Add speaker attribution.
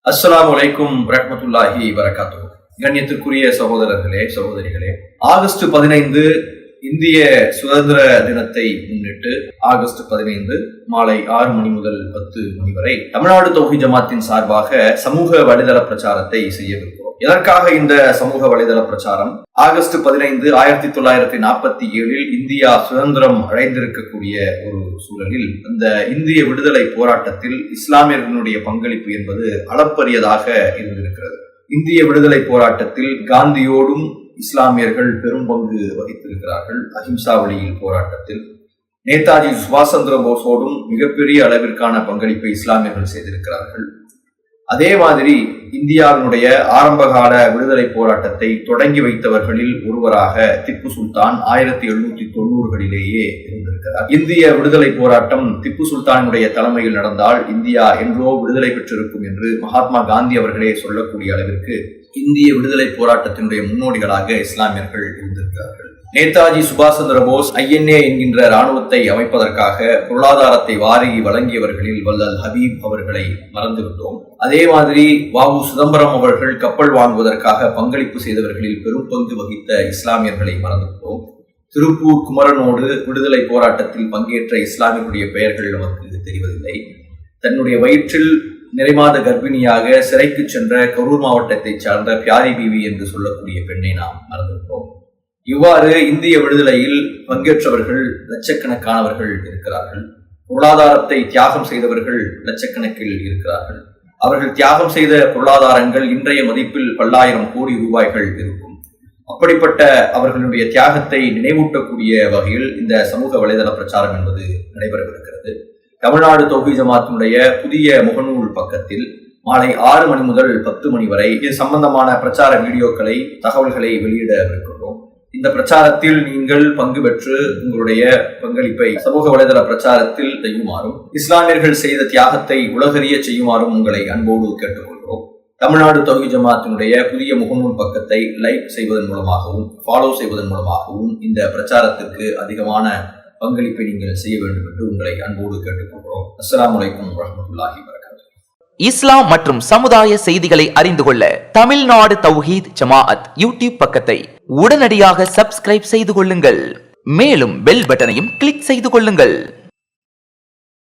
Speaker 1: அஸ்ஸலாமு அலைக்கும் வரஹ்மத்துல்லாஹி வரகாத்துஹு. கண்ணியத்திற்குரிய சகோதரர்களே, சகோதரிகளே, ஆகஸ்ட் 15 இந்திய சுதந்திர தினத்தை முன்னிட்டு ஆகஸ்ட் 15 மாலை 6 மணி முதல் 10 மணி வரை தமிழ்நாடு தௌஹீத் ஜமாத்தின் சார்பாக சமூக வலைதள பிரச்சாரத்தை செய்யவிருக்கிறோம். எதற்காக இந்த சமூக வலைதள பிரச்சாரம்? ஆகஸ்ட் 15 1947 இந்தியா சுதந்திரம் அடைந்திருக்கக்கூடிய ஒரு சூழலில் அந்த இந்திய விடுதலை போராட்டத்தில் இஸ்லாமியர்களுடைய பங்களிப்பு என்பது அளப்பரியதாக இருந்திருக்கிறது. இந்திய விடுதலை போராட்டத்தில் காந்தியோடும் இஸ்லாமியர்கள் பெரும் பங்கு வகித்திருக்கிறார்கள். அஹிம்சா வழியில் போராட்டத்தில் நேதாஜி சுபாஷ் சந்திர போஸோடும் மிகப்பெரிய அளவிற்கான பங்களிப்பை இஸ்லாமியர்கள் செய்திருக்கிறார்கள். அதே மாதிரி இந்தியாவினுடைய ஆரம்பகால விடுதலை போராட்டத்தை தொடங்கி வைத்தவர்களில் ஒருவராக திப்பு சுல்தான் 1790களிலேயே இருந்திருக்கிறார். இந்திய விடுதலை போராட்டம் திப்பு சுல்தானுடைய தலைமையில் நடந்தால் இந்தியா என்றோ விடுதலை பெற்றிருக்கும் என்று மகாத்மா காந்தி அவர்களே சொல்லக்கூடிய அளவிற்கு இந்திய விடுதலை போராட்டத்தினுடைய முன்னோடிகளாக இஸ்லாமியர்கள் இருந்திருக்கிறார்கள். நேதாஜி சுபாஷ் சந்திர போஸ் INA என்கின்ற இராணுவத்தை அமைப்பதற்காக பொருளாதாரத்தை வாரி வழங்கியவர்களில் வல்லல் ஹபீப் அவர்களை மறந்துவிட்டோம். அதே மாதிரி வாவு சிதம்பரம் அவர்கள் கப்பல் வாங்குவதற்காக பங்களிப்பு செய்தவர்களில் பெரும் பங்கு வகித்த இஸ்லாமியர்களை மறந்துவிட்டோம். திருப்பூர் குமரனோடு விடுதலை போராட்டத்தில் பங்கேற்ற இஸ்லாமியர்களுடைய பெயர்கள் நமக்கு தெரிவதில்லை. தன்னுடைய வயிற்றில் நிறைமாத கர்ப்பிணியாக சிறைக்கு சென்ற கரூர் மாவட்டத்தை சார்ந்த பியாரி பிவி என்று சொல்லக்கூடிய பெண்ணை நாம் மறந்துவிட்டோம். இவ்வாறு இந்திய விடுதலையில் பங்கேற்றவர்கள் லட்சக்கணக்கானவர்கள் இருக்கிறார்கள். பொருளாதாரத்தை தியாகம் செய்தவர்கள் லட்சக்கணக்கில் இருக்கிறார்கள். அவர்கள் தியாகம் செய்த பொருளாதாரங்கள் இன்றைய மதிப்பில் பல்லாயிரம் கோடி ரூபாய்கள் இருக்கும். அப்படிப்பட்ட அவர்களுடைய தியாகத்தை நினைவூட்டக்கூடிய வகையில் இந்த சமூக வலைதள பிரச்சாரம் என்பது நடைபெறவிருக்கிறது. தமிழ்நாடு தௌஹீத் ஜமாத்தினுடைய புதிய முகநூல் பக்கத்தில் மாலை 6 மணி முதல் 10 மணி வரை இது சம்பந்தமான பிரச்சார வீடியோக்களை, தகவல்களை வெளியிடவிருக்கிறோம். இந்த பிரச்சாரத்தில் நீங்கள் பங்கு பெற்று உங்களுடைய பங்களிப்பை சமூக வலைதள பிரச்சாரத்தில் செய்யுமாறும், இஸ்லாமியர்கள் செய்த தியாகத்தை உலகறிய செய்யுமாறும் உங்களை அன்போடு கேட்டுக்கொள்கிறோம். தமிழ்நாடு தௌஹீத் ஜமாத்தினுடைய புதிய முகநூல் பக்கத்தை லைக் செய்வதன் மூலமாகவும் ஃபாலோ செய்வதன் மூலமாகவும் இந்த பிரச்சாரத்திற்கு அதிகமான பங்களிப்பை நீங்கள் செய்ய வேண்டும் என்று உங்களை அன்போடு கேட்டுக்கொள்கிறோம். அஸ்ஸலாமு அலைக்கும் வரஹ்மத்துல்லாஹி வரகாத்துஹு.
Speaker 2: இஸ்லாம் மற்றும் சமுதாய செய்திகளை அறிந்து கொள்ள தமிழ்நாடு தௌஹீத் ஜமாஅத் யூடியூப் பக்கத்தை உடனடியாக சப்ஸ்கிரைப் செய்து கொள்ளுங்கள். மேலும் பெல் பட்டனையும் கிளிக் செய்து கொள்ளுங்கள்.